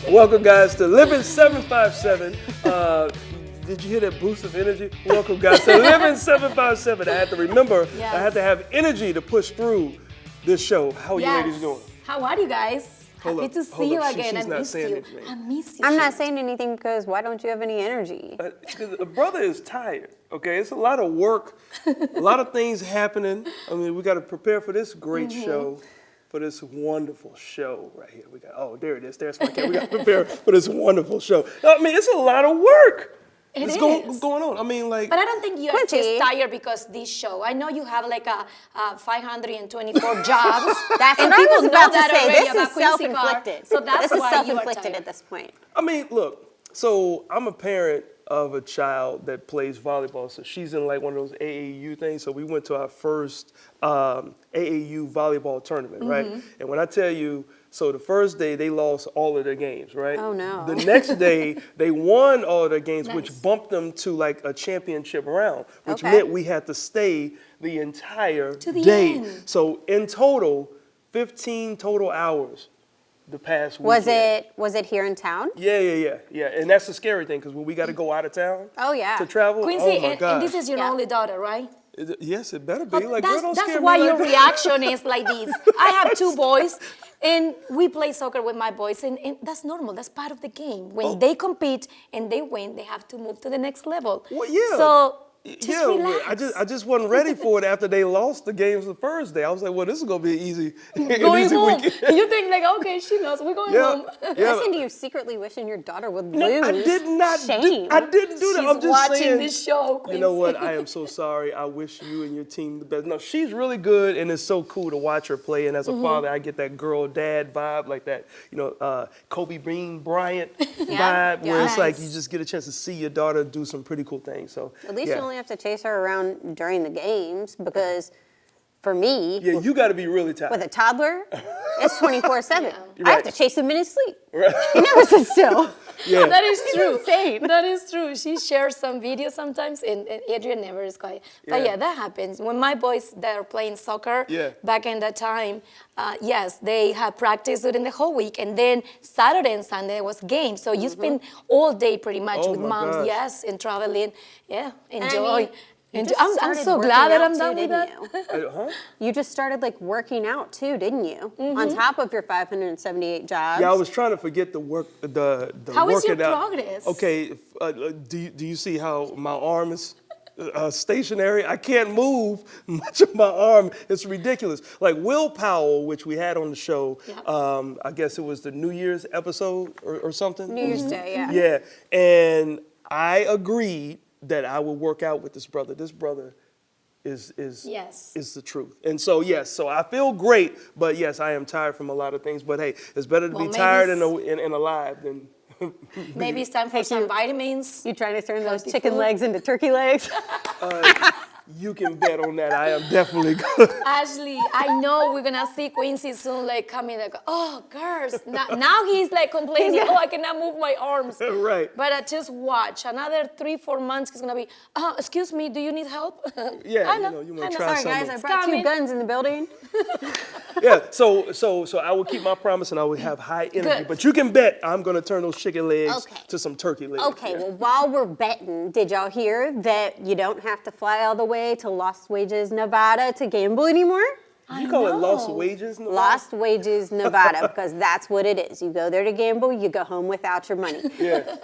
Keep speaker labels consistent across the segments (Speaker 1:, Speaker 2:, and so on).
Speaker 1: Welcome, guys, to Living 757. Did you hear that boost of energy? Welcome, guys, to Living 757. I had to remember, I had to have energy to push through this show. How are you ladies doing?
Speaker 2: How are you guys? Happy to see you again. I miss you. I miss you.
Speaker 3: I'm not saying anything because why don't you have any energy?
Speaker 1: The brother is tired, okay? It's a lot of work, a lot of things happening. I mean, we got to prepare for this great show, for this wonderful show right here. We got, oh, there it is. There's my camera. We got to prepare for this wonderful show. I mean, it's a lot of work. It's going on. I mean, like.
Speaker 2: But I don't think you're just tired because this show. I know you have like a 524 jobs.
Speaker 3: That's
Speaker 2: and
Speaker 3: what I
Speaker 2: people
Speaker 3: was
Speaker 2: know
Speaker 3: about to
Speaker 2: that
Speaker 3: say.
Speaker 2: already
Speaker 3: This
Speaker 2: about
Speaker 3: is
Speaker 2: Quincy
Speaker 3: self-inflicted.
Speaker 2: Park. So that's
Speaker 3: this is
Speaker 2: why
Speaker 3: self-inflicted
Speaker 2: you are
Speaker 3: at this point.
Speaker 1: I mean, look. So I'm a parent of a child that plays volleyball. So she's in like one of those AAU things. So we went to our first AAU volleyball tournament, right? And when I tell you, so the first day they lost all of their games, right?
Speaker 3: Oh no.
Speaker 1: The next day they won all of their games, which bumped them to like a championship round, which meant we had to stay the entire day.
Speaker 2: End.
Speaker 1: So in total, 15 total hours the past weekend.
Speaker 3: Was it here in town?
Speaker 1: Yeah. And that's the scary thing, because when we got to go out of town to travel,
Speaker 2: Quincy,
Speaker 1: oh my God.
Speaker 2: and this is your only daughter, right?
Speaker 1: Yes, it better be. Like,
Speaker 2: That's why your reaction is like this. I have two boys, and we play soccer with my boys, and that's normal. That's part of the game. When they compete and they win, they have to move to the next level.
Speaker 1: Well, yeah.
Speaker 2: So just relax.
Speaker 1: I just wasn't ready for it after they lost the games the first day. I was like, well, this is gonna be an easy,
Speaker 2: going home.
Speaker 1: weekend.
Speaker 2: You think like, okay, she knows. We're going home.
Speaker 3: Listen to you secretly wishing your daughter would lose.
Speaker 1: I did not.
Speaker 3: Shame.
Speaker 1: I didn't do that.
Speaker 2: She's
Speaker 1: I'm just
Speaker 2: watching
Speaker 1: saying.
Speaker 2: this show, Quincy.
Speaker 1: You know what? I am so sorry. I wish you and your team the best. No, she's really good, and it's so cool to watch her play. And as a father, I get that girl-dad vibe, like that, Kobe Bryant vibe, where it's like you just get a chance to see your daughter do some pretty cool things. So
Speaker 3: at least you only have to chase her around during the games, because for me,
Speaker 1: you got to be really tired.
Speaker 3: with a toddler, it's 24/7.
Speaker 1: Right.
Speaker 3: I have to chase him in his sleep. Right. He never sits still.
Speaker 1: Yeah.
Speaker 2: That is true.
Speaker 3: Insane.
Speaker 2: That is true. She shares some videos sometimes, and Adrian never is quiet. But that happens. When my boys that are playing soccer back in that time, yes, they have practice during the whole week, and then Saturday and Sunday was games. So you spend all day pretty much with moms,
Speaker 1: gosh.
Speaker 2: and traveling. Yeah, enjoy.
Speaker 3: I mean,
Speaker 2: I'm so glad that I'm done with that.
Speaker 3: You just started like working out too, didn't you? On top of your 578 jobs.
Speaker 1: Yeah, I was trying to forget the work.
Speaker 2: How is your
Speaker 1: working out.
Speaker 2: progress?
Speaker 1: Okay, do you see how my arm is stationary? I can't move much of my arm. It's ridiculous. Like Will Powell, which we had on the show, I guess it was the New Year's episode or something.
Speaker 3: New Year's Day,
Speaker 1: Yeah, and I agreed that I would work out with this brother. This brother is the truth. And so, so I feel great, but yes, I am tired from a lot of things. But hey, it's better to be tired and alive than...
Speaker 2: Maybe it's time for some vitamins.
Speaker 3: You trying to turn those chicken legs into turkey legs?
Speaker 1: You can bet on that. I am definitely good.
Speaker 2: Ashley, I know we're gonna see Quincy soon, like coming, like, oh, girls. Now he's like complaining, I cannot move my arms.
Speaker 1: Right.
Speaker 2: But just watch. Another 3-4 months, he's gonna be, excuse me, do you need help?
Speaker 1: Yeah,
Speaker 2: I know,
Speaker 1: you want to try
Speaker 3: Sorry,
Speaker 1: something.
Speaker 3: guys, I brought two guns in the building.
Speaker 1: Yeah, so I will keep my promise and I will have high energy.
Speaker 2: Good.
Speaker 1: But you can bet I'm gonna turn those chicken legs to some turkey legs.
Speaker 3: Okay, well, while we're betting, did y'all hear that you don't have to fly all the way to Lost Wages, Nevada to gamble anymore?
Speaker 1: You call it Lost Wages, Nevada?
Speaker 3: Lost Wages, Nevada, because that's what it is. You go there to gamble, you go home without your money.
Speaker 1: Yeah.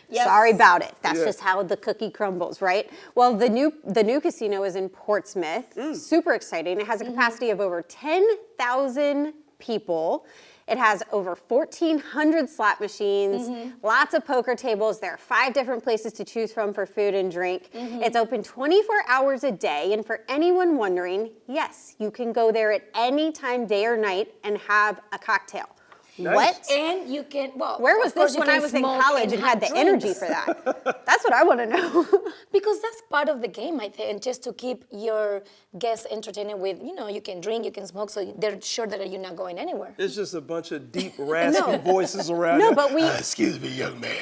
Speaker 2: Yes.
Speaker 3: Sorry about it. That's just how the cookie crumbles, right? Well, the new casino is in Portsmouth. Super exciting. It has a capacity of over 10,000 people. It has over 1,400 slot machines, lots of poker tables. There are 5 different places to choose from for food and drink. It's open 24 hours a day. And for anyone wondering, yes, you can go there at any time, day or night, and have a cocktail.
Speaker 1: Nice.
Speaker 3: What?
Speaker 2: And you can,
Speaker 3: where was this when I was in college and had the energy for that? That's what I want to know.
Speaker 2: Because that's part of the game, I think, just to keep your guests entertained with, you can drink, you can smoke, so they're sure that you're not going anywhere.
Speaker 1: It's just a bunch of deep, raspy voices around.
Speaker 3: No, but we...
Speaker 1: excuse me, young man.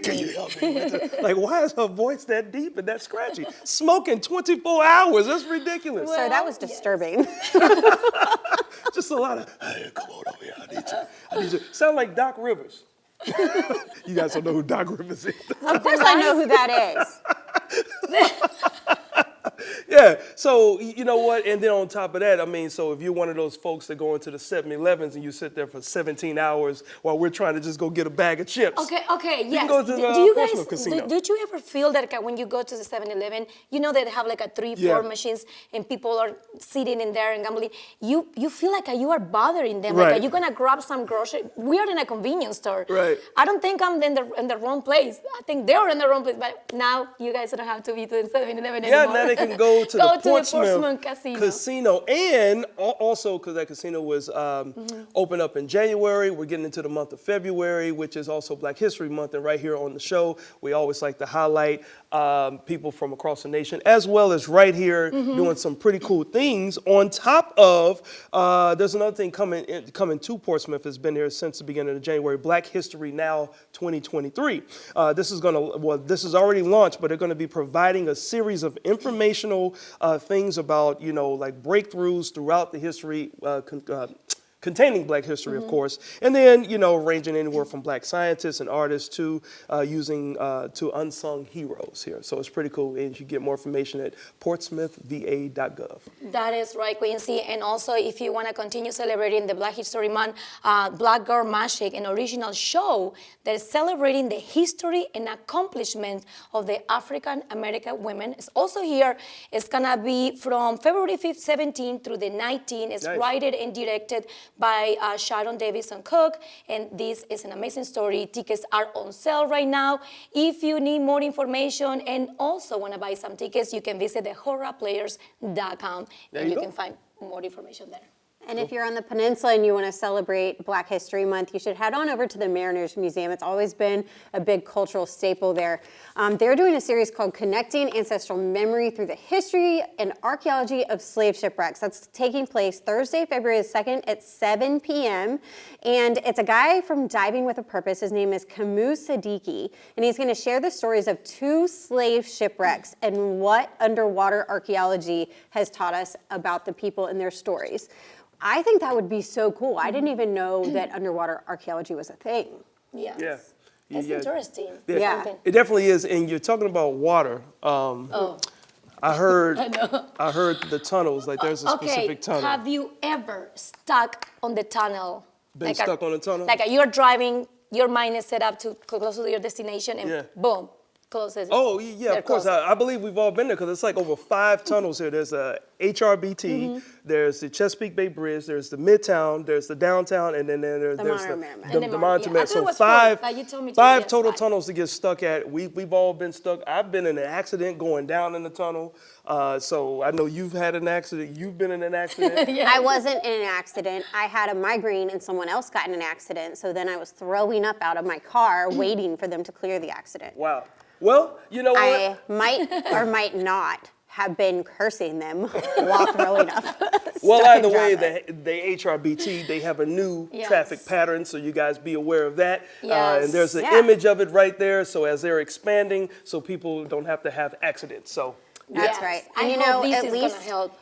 Speaker 1: Can you help me with it? Like, why is her voice that deep and that scratchy? Smoking 24 hours, that's ridiculous.
Speaker 3: So that was disturbing.
Speaker 1: Just a lot of, hey, come on over here. I need you. Sound like Doc Rivers. You guys don't know who Doc Rivers is.
Speaker 3: Of course I know who that is.
Speaker 1: Yeah, so you know what? And then on top of that, I mean, so if you're one of those folks that go into the 7-Elevens and you sit there for 17 hours while we're trying to just go get a bag of chips.
Speaker 2: Okay, yes.
Speaker 1: can go to the
Speaker 2: do you
Speaker 1: Portsmouth
Speaker 2: guys,
Speaker 1: Casino.
Speaker 2: did you ever feel that when you go to the 7-Eleven, you know they have like a 3-4 machines and people are sitting in there and gambling. You feel like you are bothering them.
Speaker 1: Right.
Speaker 2: Like, are you gonna grab some grocery? We are in a convenience store.
Speaker 1: Right.
Speaker 2: I don't think I'm in the wrong place. I think they're in the wrong place. But now you guys don't have to be to the 7-Eleven
Speaker 1: Yeah,
Speaker 2: anymore.
Speaker 1: now they can go to the Portsmouth
Speaker 2: Casino.
Speaker 1: And also because that casino was open up in January, we're getting into the month of February, which is also Black History Month. And right here on the show, we always like to highlight people from across the nation, as well as right here doing some pretty cool things. On top of, there's another thing coming to Portsmouth. Has been here since the beginning of January. Black History Now 2023. This is already launched, but they're going to be providing a series of informational things about, like breakthroughs throughout the history, containing Black history, of course, and then, ranging anywhere from Black scientists and artists to using to unsung heroes here. So it's pretty cool, and you get more information at portsmouthva.gov.
Speaker 2: That is right, Quincy. And also, if you want to continue celebrating the Black History Month, Black Girl Magic, an original show that is celebrating the history and accomplishments of the African American women, is also here. It's going to be from February 17th through the 19th. It's written and directed by Sharon Davison Cook, and this is an amazing story. Tickets are on sale right now. If you need more information and also want to buy some tickets, you can visit thehorrorplayers.com and you can find more information there.
Speaker 3: And if you're on the peninsula and you want to celebrate Black History Month, you should head on over to the Mariners Museum. It's always been a big cultural staple there. They're doing a series called Connecting Ancestral Memory Through the History and Archaeology of Slave Shipwrecks. That's taking place Thursday, February 2nd at 7 p.m. And it's a guy from Diving with a Purpose. His name is Kamu Siddiqui, and he's going to share the stories of 2 slave shipwrecks and what underwater archaeology has taught us about the people and their stories. I think that would be so cool. I didn't even know that underwater archeology was a thing.
Speaker 2: Yes.
Speaker 1: Yeah.
Speaker 2: It's interesting.
Speaker 3: Yeah.
Speaker 1: It definitely is. And you're talking about water. I heard the tunnels. Like there's a specific tunnel.
Speaker 2: Have you ever stuck on the tunnel?
Speaker 1: Been stuck on the tunnel?
Speaker 2: Like you're driving, your mind is set up to close to your destination, and boom, closes.
Speaker 1: Oh, yeah, of course. I believe we've all been there because it's like over 5 tunnels here. There's a HRBT, there's the Chesapeake Bay Bridge, there's the Midtown, there's the downtown, and then there's the Monument. So five total tunnels to get stuck at. We've all been stuck. I've been in an accident going down in the tunnel. So I know you've had an accident. You've been in an accident.
Speaker 3: I wasn't in an accident. I had a migraine and someone else got in an accident. So then I was throwing up out of my car waiting for them to clear the accident.
Speaker 1: Wow. Well, you know what?
Speaker 3: I might or might not have been cursing them while throwing up.
Speaker 1: Well, either way, the HRBT, they have a new traffic pattern, so you guys be aware of that. And there's an image of it right there, so as they're expanding, so people don't have to have accidents. So
Speaker 3: that's right. And you know,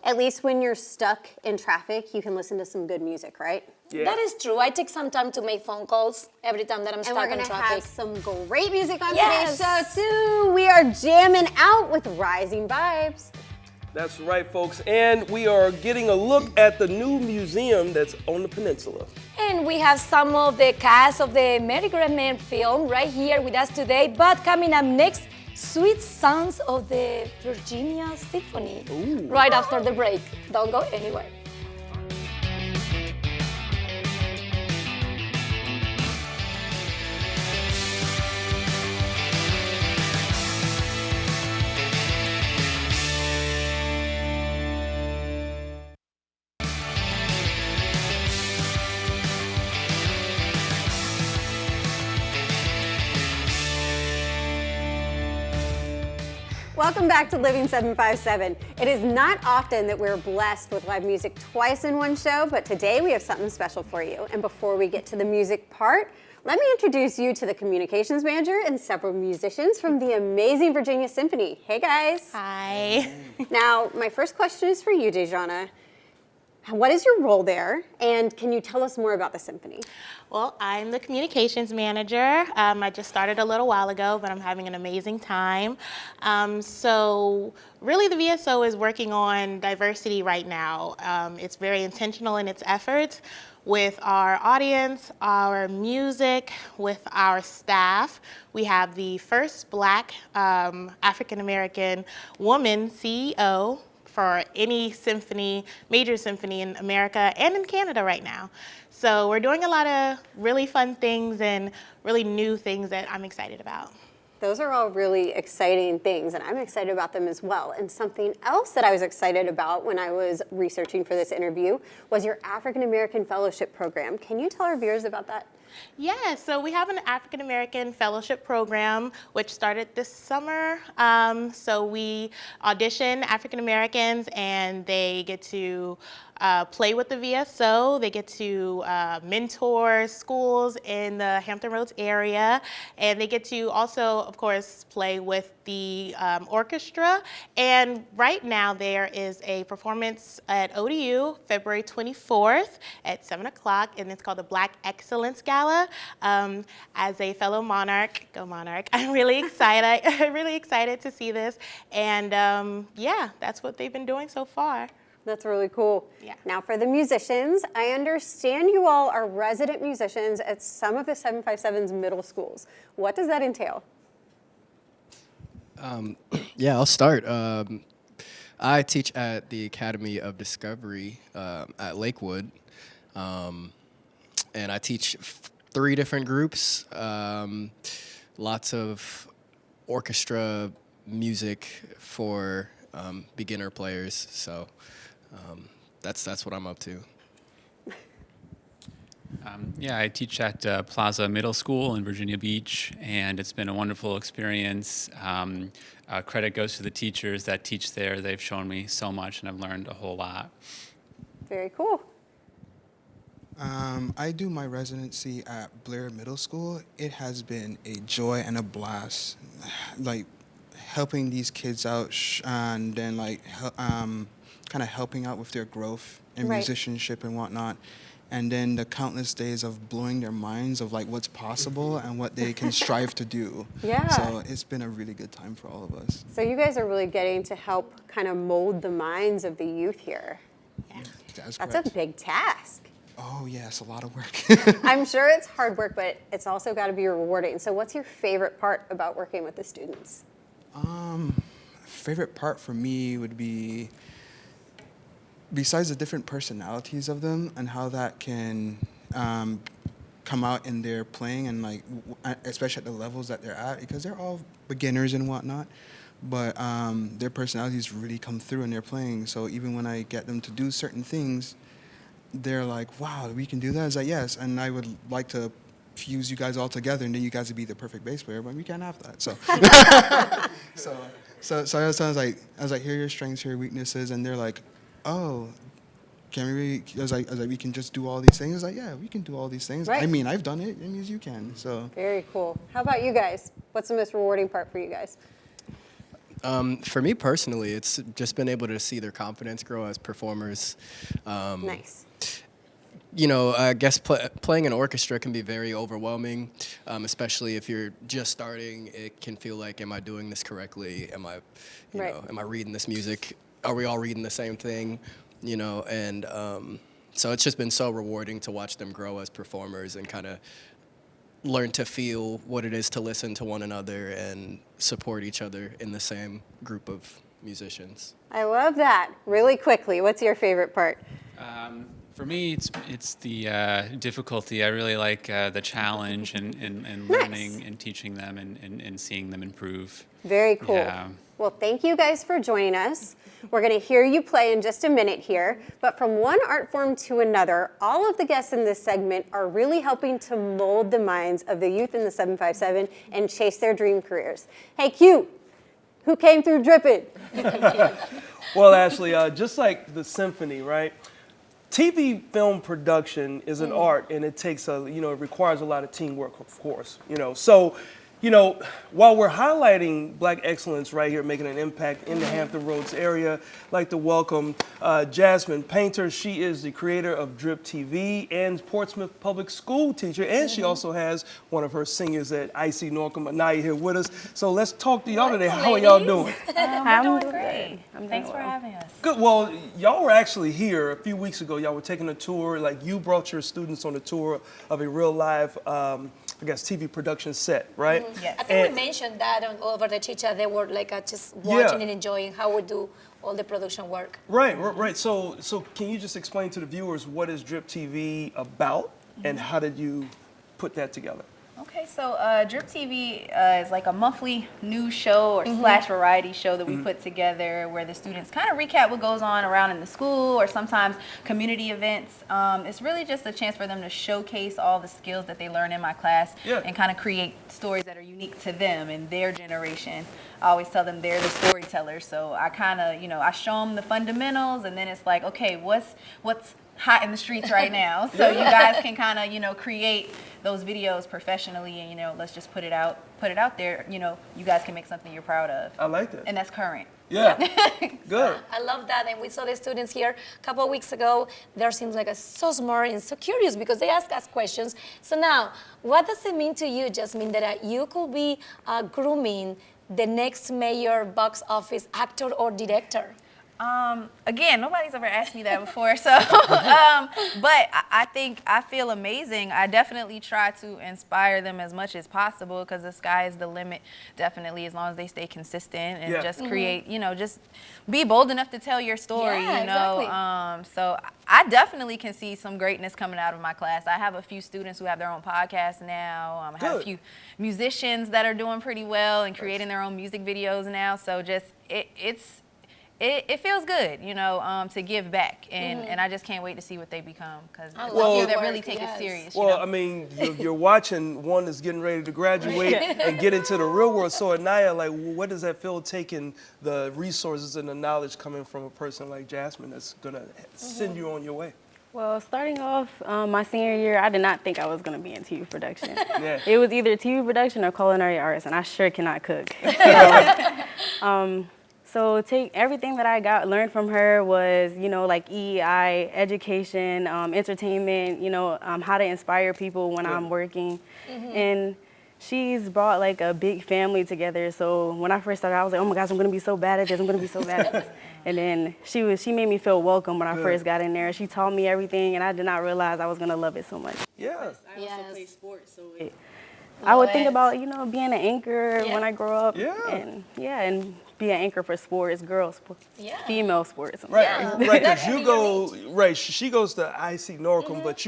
Speaker 3: at least when you're stuck in traffic, you can listen to some good music, right?
Speaker 1: Yeah.
Speaker 2: That is true. I take some time to make phone calls every time that I'm stuck in traffic.
Speaker 3: And we're going to have some great music on today's show, too. We are jamming out with Rising Vibes.
Speaker 1: That's right, folks. And we are getting a look at the new museum that's on the peninsula.
Speaker 2: And we have some of the cast of the Merry Grandman film right here with us today. But coming up next, Sweet Sounds of the Virginia Symphony. Ooh. Right after the break. Don't go anywhere.
Speaker 3: Welcome back to Living 757. It is not often that we're blessed with live music twice in one show, but today we have something special for you. And before we get to the music part, let me introduce you to the communications manager and several musicians from the amazing Virginia Symphony. Hey guys.
Speaker 4: Hi.
Speaker 3: Now, my first question is for you, Dejana. What is your role there, and can you tell us more about the symphony?
Speaker 4: Well, I'm the communications manager. I just started a little while ago, but I'm having an amazing time. So really the VSO is working on diversity right now. It's very intentional in its efforts with our audience, our music, with our staff. We have the first Black African-American woman CEO for any symphony, major symphony in America and in Canada right now. So we're doing a lot of really fun things and really new things that I'm excited about.
Speaker 3: Those are all really exciting things, and I'm excited about them as well. And something else that I was excited about when I was researching for this interview was your African American Fellowship Program. Can you tell our viewers about that?
Speaker 4: Yeah, so we have an African American Fellowship Program which started this summer. So we audition African Americans and they get to play with the VSO. They get to mentor schools in the Hampton Roads area, and they get to also, of course, play with the orchestra. And right now there is a performance at ODU, February 24th at 7 o'clock, and it's called the Black Excellence Gala. As a fellow Monarch, go Monarch, I'm really excited. I'm really excited to see this, and yeah, that's what they've been doing so far.
Speaker 3: That's really cool.
Speaker 4: Yeah.
Speaker 3: Now for the musicians, I understand you all are resident musicians at some of the 757's middle schools. What does that entail?
Speaker 5: Yeah, I'll start. I teach at the Academy of Discovery at Lakewood, and I teach 3 different groups, lots of orchestra music for beginner players, so that's what I'm up to.
Speaker 6: Yeah, I teach at Plaza Middle School in Virginia Beach, and it's been a wonderful experience. Credit goes to the teachers that teach there. They've shown me so much, and I've learned a whole lot.
Speaker 3: Very cool.
Speaker 7: I do my residency at Blair Middle School. It has been a joy and a blast, like helping these kids out and then like kind of helping out with their growth in
Speaker 3: Right.
Speaker 7: musicianship and whatnot. And then the countless days of blowing their minds of like what's possible and what they can strive to do.
Speaker 3: Yeah.
Speaker 7: So it's been a really good time for all of us.
Speaker 3: So you guys are really getting to help kind of mold the minds of the youth here.
Speaker 7: That's
Speaker 3: That's
Speaker 7: correct.
Speaker 3: a big task.
Speaker 7: Oh yeah, it's a lot of work.
Speaker 3: I'm sure it's hard work, but it's also got to be rewarding. So what's your favorite part about working with the students?
Speaker 7: Favorite part for me would be, besides the different personalities of them and how that can come out in their playing and like, especially at the levels that they're at, because they're all beginners and whatnot, but their personalities really come through in their playing. So even when I get them to do certain things, they're like, wow, we can do that? It's like, yes, and I would like to fuse you guys all together and then you guys would be the perfect bass player, but we can't have that. So I was like, here are your strengths, here are your weaknesses, and they're like, oh, can we really, I was like, we can just do all these things? I was like, yeah, we can do all these things.
Speaker 3: Right.
Speaker 7: I mean, I've done it, it means you can, so.
Speaker 3: Very cool. How about you guys? What's the most rewarding part for you guys?
Speaker 5: For me personally, it's just been able to see their confidence grow as performers.
Speaker 3: Nice.
Speaker 5: You know, I guess playing an orchestra can be very overwhelming, especially if you're just starting. It can feel like, am I doing this correctly? Am I,
Speaker 3: Right.
Speaker 5: am I reading this music? Are we all reading the same thing? You know, and so it's just been so rewarding to watch them grow as performers and kind of learn to feel what it is to listen to one another and support each other in the same group of musicians.
Speaker 3: I love that. Really quickly, what's your favorite part?
Speaker 6: For me, it's the difficulty. I really like the challenge and learning and teaching them and seeing them improve.
Speaker 3: Very cool.
Speaker 6: Yeah.
Speaker 3: Well, thank you guys for joining us. We're going to hear you play in just a minute here, but from one art form to another, all of the guests in this segment are really helping to mold the minds of the youth in the 757 and chase their dream careers. Hey, Q, who came through dripping?
Speaker 1: Well, Ashley, just like the symphony, right? TV film production is an art, and it takes it requires a lot of teamwork, of course. So You know, while we're highlighting Black excellence right here, making an impact in the Hampton Roads area, I'd like to welcome Jasmine Painter. She is the creator of Drip TV and Portsmouth Public School teacher, and she also has one of her singers at IC Norcom, Anaya, here with us. So let's talk to y'all today. How are y'all doing?
Speaker 8: I'm doing great. Thanks for having us.
Speaker 1: Good. Well, y'all were actually here a few weeks ago. Y'all were taking a tour. Like, you brought your students on a tour of a real live, I guess, TV production set, right?
Speaker 8: Yes.
Speaker 2: I think we mentioned that over the chit-chat. They were like just watching and enjoying how we do all the production work.
Speaker 1: Right. So can you just explain to the viewers what is Drip TV about and how did you put that together?
Speaker 8: Okay, so Drip TV is like a monthly news show or slash variety show that we put together where the students kind of recap what goes on around in the school or sometimes community events. It's really just a chance for them to showcase all the skills that they learn in my class and kind of create stories that are unique to them and their generation. I always tell them they're the storytellers, so I kind of, I show them the fundamentals and then it's like, okay, what's hot in the streets right now, so you guys can kind of create those videos professionally and let's just put it out there. You guys can make something you're proud of.
Speaker 1: I like that.
Speaker 8: And that's current.
Speaker 1: Yeah. Good.
Speaker 2: I love that, and we saw the students here a couple of weeks ago. They seems like so smart and so curious because they ask us questions. So now, what does it mean to you, Jasmine, that you could be grooming the next major box office actor or director?
Speaker 8: Again, nobody's ever asked me that before, so, but I feel amazing. I definitely try to inspire them as much as possible because the sky is the limit, definitely, as long as they stay consistent and just create, just be bold enough to tell your story,
Speaker 2: Exactly.
Speaker 8: So I definitely can see some greatness coming out of my class. I have a few students who have their own podcasts now. I have a few musicians that are doing pretty well and creating their own music videos now, so just, it feels good, to give back, and I just can't wait to see what they become because it's a few that really take it serious.
Speaker 1: Well, I mean, you're watching one that's getting ready to graduate and get into the real world. So, Anaya, like, what does that feel taking the resources and the knowledge coming from a person like Jasmine that's gonna send you on your way?
Speaker 9: Well, starting off my senior year, I did not think I was going to be in TV production.
Speaker 1: Yeah.
Speaker 9: It was either TV production or culinary arts, and I sure cannot cook. So take everything that I learned from her was, like EEI, education, entertainment, how to inspire people when I'm working. And she's brought like a big family together. So when I first started, I was like, oh my gosh, I'm gonna be so bad at this, I'm gonna be so bad at this. And then she made me feel welcome when I first got in there. She taught me everything and I did not realize I was gonna love it so much.
Speaker 1: Yeah.
Speaker 9: I also play sports, so I would think about, being an anchor when I grow up.
Speaker 1: Yeah.
Speaker 9: And be an anchor for sports, girls, female sports.
Speaker 1: Right, because she goes to IC Norcom, but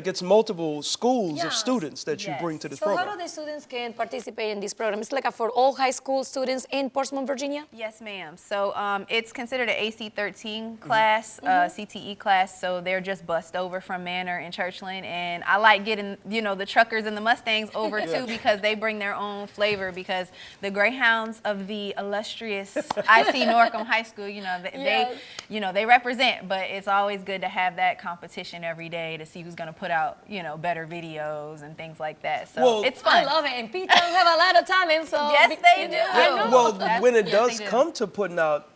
Speaker 1: it's multiple schools of students that you bring to this
Speaker 2: So
Speaker 1: program.
Speaker 2: how do the students can participate in this program? It's like for all high school students in Portsmouth, Virginia?
Speaker 8: Yes, ma'am. So it's considered an AC-13 class, CTE class, so they're just bussed over from Manor and Churchland, and I like getting, the truckers and the Mustangs over too because they bring their own flavor because the Greyhounds of the illustrious IC Norcom High School, they represent, but it's always good to have that competition every day to see who's going to put out, better videos and things like that. So it's fun.
Speaker 2: I love it, and P-Town have a lot of talent, so.
Speaker 8: Yes, they do.
Speaker 2: I know.
Speaker 1: Well, when it does
Speaker 8: they do.
Speaker 1: come to putting out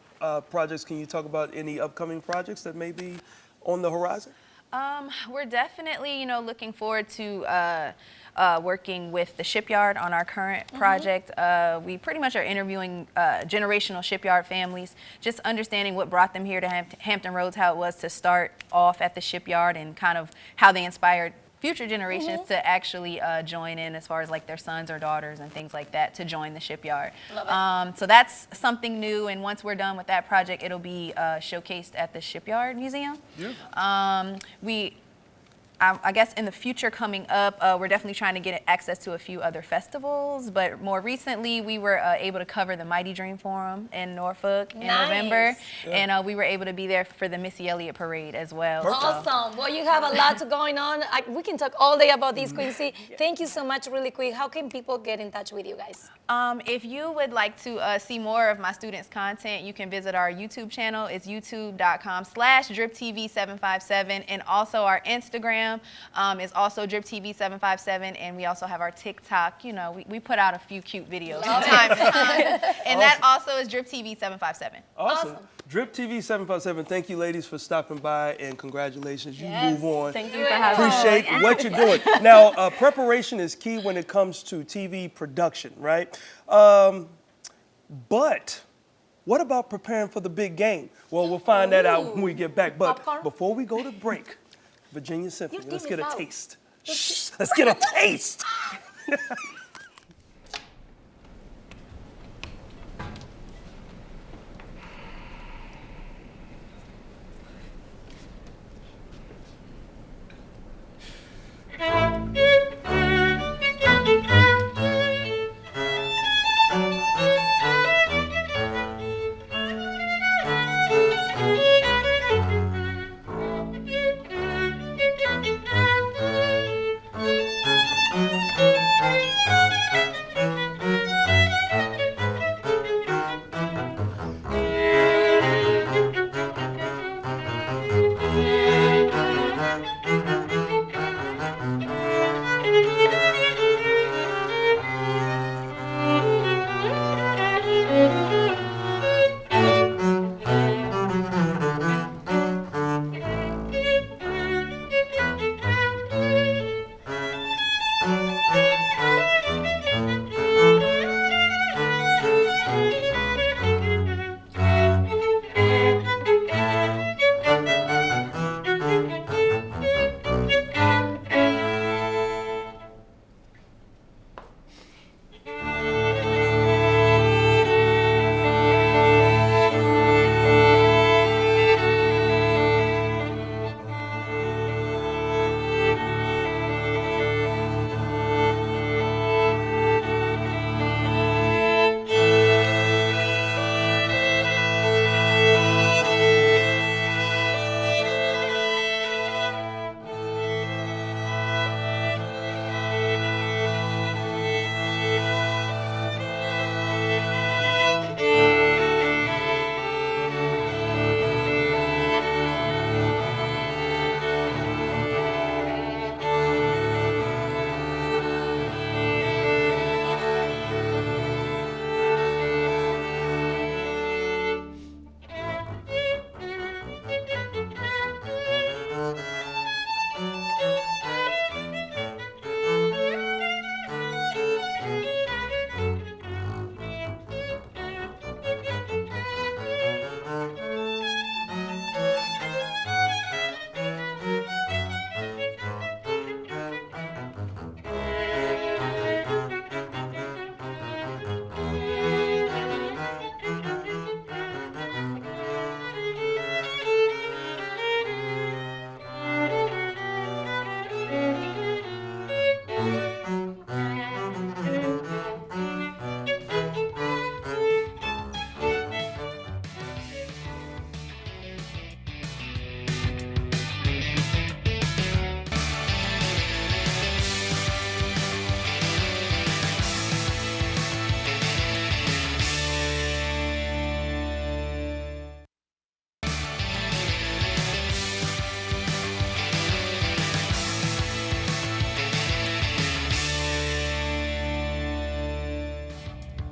Speaker 1: projects, can you talk about any upcoming projects that may be on the horizon?
Speaker 8: We're definitely, looking forward to working with the Shipyard on our current project. We pretty much are interviewing generational shipyard families, just understanding what brought them here to Hampton Roads, how it was to start off at the shipyard and kind of how they inspired future generations to actually join in as far as like their sons or daughters and things like that to join the shipyard. So that's something new, and once we're done with that project, it'll be showcased at the Shipyard Museum. I guess in the future coming up, we're definitely trying to get access to a few other festivals, but more recently we were able to cover the Mighty Dream Forum in Norfolk in November, and we were able to be there for the Missy Elliott Parade as well.
Speaker 2: Awesome. Well, you have a lot going on. We can talk all day about this, Quincy. Thank you so much. Really quick, how can people get in touch with you guys?
Speaker 8: If you would like to see more of my students' content, you can visit our YouTube channel. It's youtube.com/DripTV757, and also our Instagram. Instagram is also Drip TV 757, and we also have our TikTok. You know, we put out a few cute videos from time to time, and that also is Drip TV 757.
Speaker 1: Awesome. Drip TV 757, thank you ladies for stopping by, and congratulations. You move on.
Speaker 9: Thank you for having me.
Speaker 1: Appreciate what you're doing. Now, preparation is key when it comes to TV production, right? But what about preparing for the big game? Well, we'll find that out when we get back. But
Speaker 2: Popcorn?
Speaker 1: before we go to break, Virginia Symphony,
Speaker 2: You
Speaker 1: let's
Speaker 2: give
Speaker 1: get
Speaker 2: us
Speaker 1: a
Speaker 2: out.
Speaker 1: taste. Shh, let's get a taste.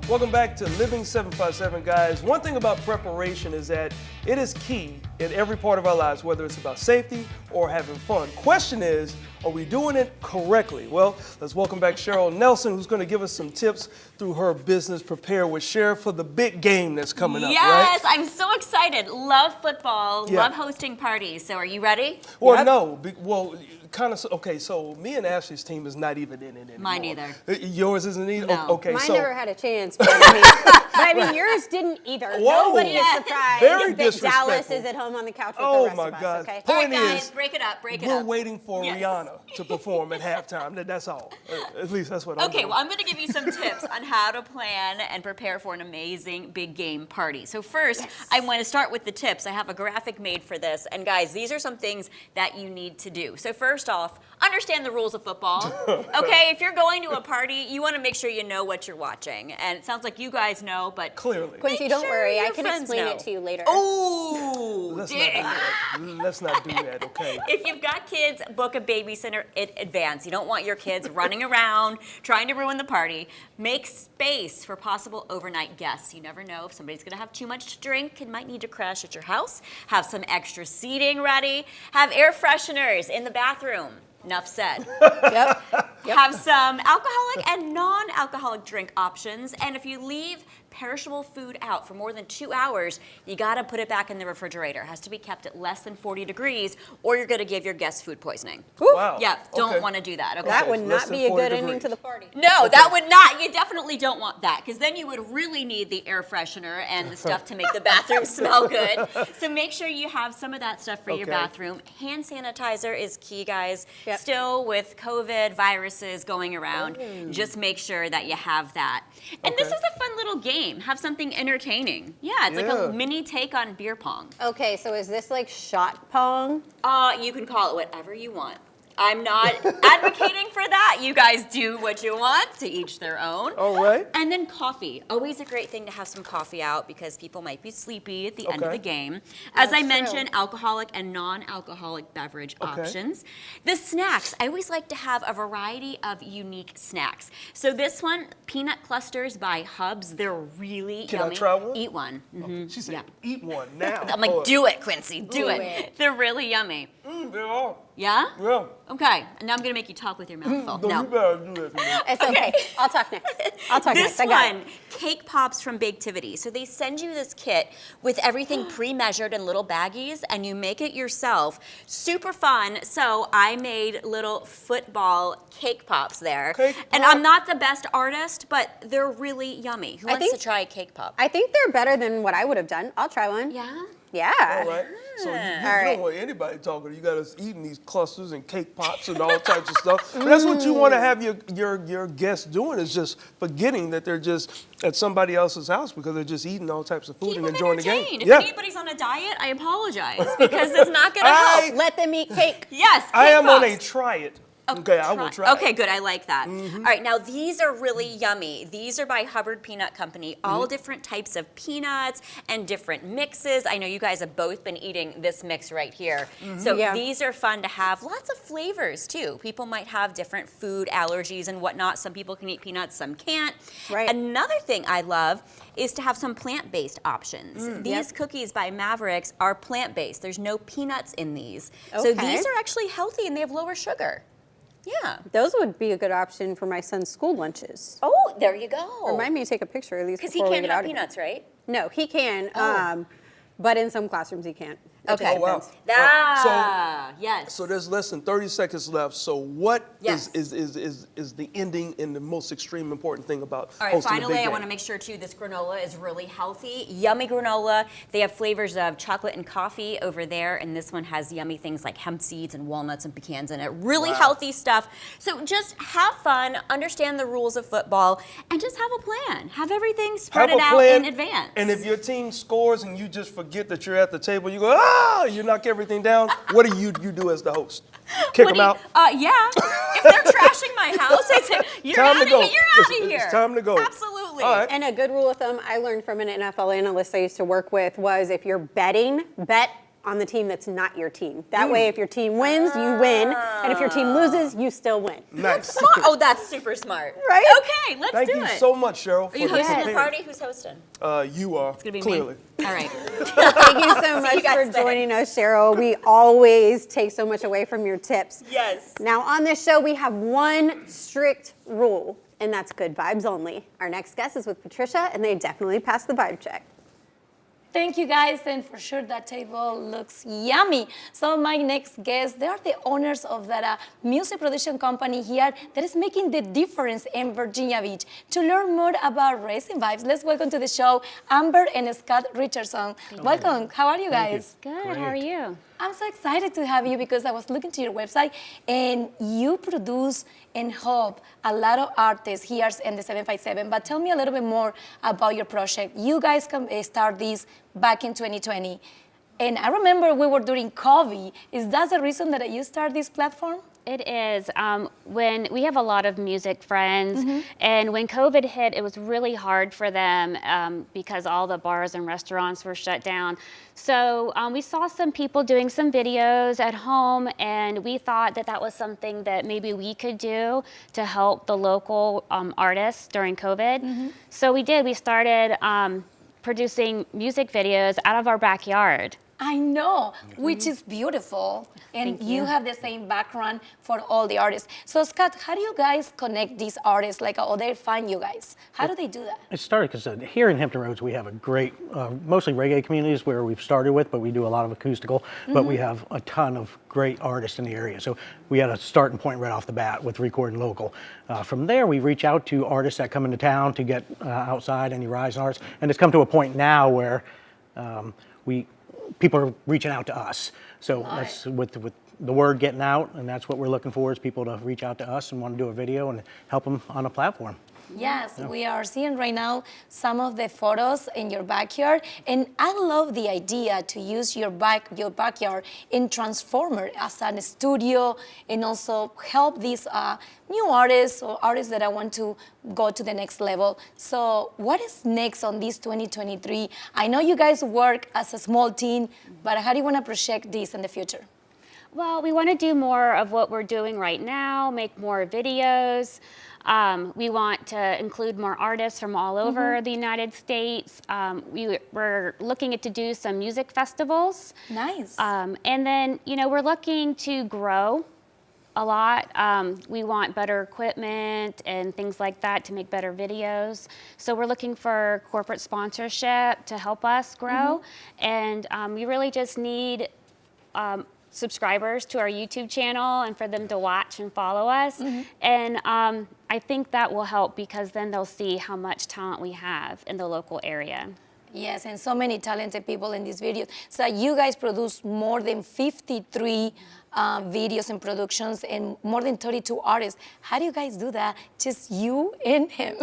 Speaker 1: Welcome back to Living 757, guys. One thing about preparation is that it is key in every part of our lives, whether it's about safety or having fun. Question is, are we doing it correctly? Well, let's welcome back Cheryl Nelson, who's going to give us some tips through her business, Prepare with Cheryl, for the big game that's coming up, right?
Speaker 10: Yes, I'm so excited. Love football,
Speaker 1: Yeah.
Speaker 10: love hosting parties. So are you ready?
Speaker 1: Well, no. Kind of. Okay, so me and Ashley's team is not even in it anymore.
Speaker 10: Mine either.
Speaker 1: Yours isn't either?
Speaker 10: No.
Speaker 1: Okay,
Speaker 3: Mine
Speaker 1: so.
Speaker 3: never had a chance, but I mean yours didn't either.
Speaker 1: Whoa.
Speaker 3: Nobody is
Speaker 10: Yes.
Speaker 3: surprised
Speaker 1: Very
Speaker 3: that Dallas
Speaker 1: disrespectful.
Speaker 3: is at home on the couch with
Speaker 1: Oh
Speaker 3: the rest
Speaker 1: my
Speaker 3: of us,
Speaker 1: God.
Speaker 3: okay?
Speaker 10: All right,
Speaker 1: Point
Speaker 10: guys,
Speaker 1: is,
Speaker 10: break it up, break it
Speaker 1: we're
Speaker 10: up.
Speaker 1: waiting for
Speaker 10: Yes.
Speaker 1: Rihanna to perform at halftime. That's all. At least that's what I'm
Speaker 10: Okay,
Speaker 1: doing.
Speaker 10: well, I'm going to give you some tips on how to plan and prepare for an amazing big game party. So first, I want to start with the tips. I have a graphic made for this. And guys, these are some things that you need to do. So first off, understand the rules of football. Okay, if you're going to a party, you want to make sure you know what you're watching. And it sounds like you guys know, but
Speaker 1: Clearly.
Speaker 3: Quincy,
Speaker 10: make
Speaker 3: don't
Speaker 10: sure
Speaker 3: worry. I
Speaker 10: your
Speaker 3: can
Speaker 10: friends
Speaker 3: explain
Speaker 10: know.
Speaker 3: it to you later.
Speaker 10: Oh,
Speaker 1: Let's not do that. Let's not do that, okay?
Speaker 10: If you've got kids, book a babysitter in advance. You don't want your kids running around trying to ruin the party. Make space for possible overnight guests. You never know if somebody's going to have too much to drink and might need to crash at your house. Have some extra seating ready. Have air fresheners in the bathroom. Enough said.
Speaker 3: Yep.
Speaker 10: Have some alcoholic and non-alcoholic drink options. And if you leave perishable food out for more than 2 hours, you gotta put it back in the refrigerator. It has to be kept at less than 40 degrees or you're gonna give your guests food poisoning.
Speaker 1: Wow.
Speaker 10: Yeah, don't
Speaker 1: Okay.
Speaker 10: wanna do that, okay?
Speaker 3: That would
Speaker 1: less
Speaker 3: not
Speaker 1: than
Speaker 3: be a
Speaker 1: 40
Speaker 3: good ending
Speaker 1: degrees.
Speaker 3: to the party.
Speaker 10: No, that would not. You definitely don't want that because then you would really need the air freshener and the stuff to make the bathroom smell good. So make sure you have some of that stuff for your
Speaker 1: Okay.
Speaker 10: bathroom. Hand sanitizer is key, guys.
Speaker 3: Yep.
Speaker 10: Still with COVID viruses going around, just make sure that you have that. And this
Speaker 1: Okay.
Speaker 10: is a fun little game. Have something entertaining. Yeah, it's like
Speaker 1: Yeah.
Speaker 10: a mini take on beer pong.
Speaker 3: Okay, so is this like shot pong?
Speaker 10: You can call it whatever you want. I'm not advocating for that. You guys do what you want, to each their own.
Speaker 1: All right.
Speaker 10: And then coffee. Always a great thing to have some coffee out because people might be sleepy at the end of
Speaker 1: Okay.
Speaker 10: the game. As I
Speaker 3: That's
Speaker 10: mentioned, alcoholic and non-alcoholic beverage
Speaker 1: Okay.
Speaker 10: options. The snacks. I always like to have a variety of unique snacks. So this one, peanut clusters by Hubs. They're really
Speaker 1: Can I
Speaker 10: yummy.
Speaker 1: try one?
Speaker 10: Eat one. Mhm.
Speaker 1: She said,
Speaker 10: Yeah.
Speaker 1: eat one now.
Speaker 10: I'm like,
Speaker 1: Oh,
Speaker 10: do it, Quincy. Do
Speaker 3: Do
Speaker 10: it.
Speaker 3: it.
Speaker 10: They're really yummy.
Speaker 1: they are.
Speaker 10: Yeah?
Speaker 1: Yeah.
Speaker 10: Okay. And now I'm gonna make you talk with your mouth full.
Speaker 1: No, you better do that to me.
Speaker 3: It's okay. I'll talk next. I'll talk
Speaker 10: This
Speaker 3: next. I got it.
Speaker 10: one, Cake Pops from Baketivity. So they send you this kit with everything pre-measured in little baggies, and you make it yourself. Super fun. So I made little football cake pops there.
Speaker 1: Cake
Speaker 10: and
Speaker 1: pop?
Speaker 10: I'm not the best artist, but they're really yummy. Who
Speaker 3: I
Speaker 10: wants
Speaker 3: think-
Speaker 10: to try a cake pop?
Speaker 3: I think they're better than what I would have done. I'll try one.
Speaker 10: Yeah?
Speaker 3: Yeah.
Speaker 1: All right. So you
Speaker 3: right.
Speaker 1: don't want anybody talking. You got us eating these clusters and cake pops and all types of stuff. But that's what you want to have your guests doing, is just forgetting that they're just at somebody else's house because they're just eating all types of food
Speaker 10: Keep
Speaker 1: and
Speaker 10: them
Speaker 1: enjoying the game.
Speaker 10: entertained. If
Speaker 1: Yeah.
Speaker 10: anybody's on a diet, I apologize because it's not gonna
Speaker 1: I-
Speaker 10: help.
Speaker 3: Let them eat cake.
Speaker 10: Yes,
Speaker 1: I
Speaker 10: cake
Speaker 1: am on
Speaker 10: pops.
Speaker 1: a try it. Okay, I will try.
Speaker 10: Okay, good. I like that. All right, now these are really yummy. These are by Hubbard Peanut Company. All different types of peanuts and different mixes. I know you guys have both been eating this mix right here. So
Speaker 3: Yeah.
Speaker 10: these are fun to have. Lots of flavors too. People might have different food allergies and whatnot. Some people can eat peanuts, some can't.
Speaker 3: Right.
Speaker 10: Another thing I love is to have some plant-based options. These cookies by Mavericks are plant-based. There's no peanuts in these. So
Speaker 3: Okay.
Speaker 10: these are actually healthy and they have lower sugar. Yeah.
Speaker 3: Those would be a good option for my son's school lunches.
Speaker 10: Oh, there you go.
Speaker 3: Remind me to take a picture of these
Speaker 10: Because he
Speaker 3: before we
Speaker 10: can't
Speaker 3: get
Speaker 10: have
Speaker 3: out of here.
Speaker 10: peanuts, right?
Speaker 3: No, he can, but in some classrooms he can't. It
Speaker 10: Okay.
Speaker 3: just
Speaker 1: Oh, wow.
Speaker 3: depends.
Speaker 10: Yes.
Speaker 1: So there's less than 30 seconds left. So what
Speaker 10: Yes.
Speaker 1: is the ending and the most extreme important thing about
Speaker 10: All right,
Speaker 1: hosting a
Speaker 10: finally,
Speaker 1: big
Speaker 10: I
Speaker 1: game?
Speaker 10: want to make sure too this granola is really healthy. Yummy granola. They have flavors of chocolate and coffee over there, and this one has yummy things like hemp seeds and walnuts and pecans in it. Really healthy stuff. So just have fun, understand the rules of football, and just have a plan. Have everything spread
Speaker 1: Have
Speaker 10: it
Speaker 1: a
Speaker 10: out
Speaker 1: plan,
Speaker 10: in advance.
Speaker 1: And if your team scores and you just forget that you're at the table, you go, you knock everything down. What do you do as the host? Kick them out?
Speaker 10: Yeah. If they're trashing my house, I say, you're
Speaker 1: Time
Speaker 10: out
Speaker 1: to
Speaker 10: of
Speaker 1: go.
Speaker 10: here. You're out of
Speaker 1: It's
Speaker 10: here.
Speaker 1: time to go.
Speaker 10: Absolutely.
Speaker 1: All right.
Speaker 3: And a good rule of thumb I learned from an NFL analyst I used to work with was if you're betting, bet on the team that's not your team. That way, if your team wins, you win. And if your team loses, you still win.
Speaker 1: Nice.
Speaker 10: Smart. Oh, that's super smart.
Speaker 3: Right?
Speaker 10: Okay, let's
Speaker 1: Thank
Speaker 10: do
Speaker 1: you
Speaker 10: it.
Speaker 1: so much, Cheryl.
Speaker 10: Are you
Speaker 1: for this
Speaker 10: hosting the
Speaker 1: appearance.
Speaker 10: party? Who's hosting?
Speaker 1: You are.
Speaker 10: It's gonna be
Speaker 1: clearly.
Speaker 10: me. All right.
Speaker 3: Thank you so much
Speaker 10: guys
Speaker 3: for
Speaker 10: then.
Speaker 3: joining us, Cheryl. We always take so much away from your tips.
Speaker 10: Yes.
Speaker 3: Now, on this show, we have one strict rule, and that's good vibes only. Our next guest is with Patricia, and they definitely passed the vibe check.
Speaker 2: Thank you guys, and for sure that table looks yummy. So my next guests, they are the owners of that music production company here that is making the difference in Virginia Beach. To learn more about Raising Vibes, let's welcome to the show Amber and Scott Richardson. Welcome. How are you guys?
Speaker 11: Good, how are you?
Speaker 2: I'm so excited to have you because I was looking to your website and you produce and help a lot of artists here in the 757. But tell me a little bit more about your project. You guys start this back in 2020. And I remember we were doing COVID. Is that the reason that you started this platform?
Speaker 11: It is. When we have a lot of music friends, and when COVID hit, it was really hard for them because all the bars and restaurants were shut down. So we saw some people doing some videos at home, and we thought that that was something that maybe we could do to help the local artists during COVID. So we did. We started producing music videos out of our backyard.
Speaker 2: I know, which is beautiful. And you have the same background for all the artists. So Scott, how do you guys connect these artists? Like, or they find you guys? How do they do that?
Speaker 12: It started because here in Hampton Roads we have a great, mostly reggae communities where we've started with, but we do a lot of acoustical. But we have a ton of great artists in the area. So we had a starting point right off the bat with recording local. From there, we reach out to artists that come into town to get outside, any rising artists. And it's come to a point now where people are reaching out to us. So that's with the word getting out, and that's what we're looking for, is people to reach out to us and want to do a video and help them on a platform.
Speaker 2: Yes, we are seeing right now some of the photos in your backyard, and I love the idea to use your backyard in Transformer as a studio, and also help these new artists or artists that I want to go to the next level. So what is next on this 2023? I know you guys work as a small team, but how do you want to project this in the future?
Speaker 11: Well, we want to do more of what we're doing right now, make more videos. We want to include more artists from all over the United States. We're looking to do some music festivals.
Speaker 2: Nice.
Speaker 11: And then, we're looking to grow a lot. We want better equipment and things like that to make better videos. So we're looking for corporate sponsorship to help us grow. And we really just need subscribers to our YouTube channel and for them to watch and follow us. And I think that will help, because then they'll see how much talent we have in the local area.
Speaker 2: Yes, and so many talented people in these videos. So you guys produce more than 53 videos and productions and more than 32 artists. How do you guys do that? Just you and him?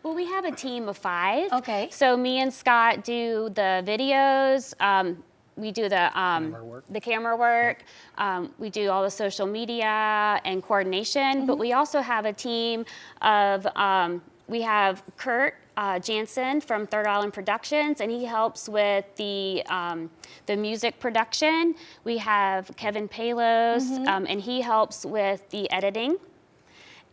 Speaker 11: Well, we have a team of 5.
Speaker 2: Okay.
Speaker 11: So me and Scott do the videos. We do the camera work. We do all the social media and coordination. But we also have a team of, we have Kurt Jansen from Third Island Productions, and he helps with the music production. We have Kevin Palos, and he helps with the editing.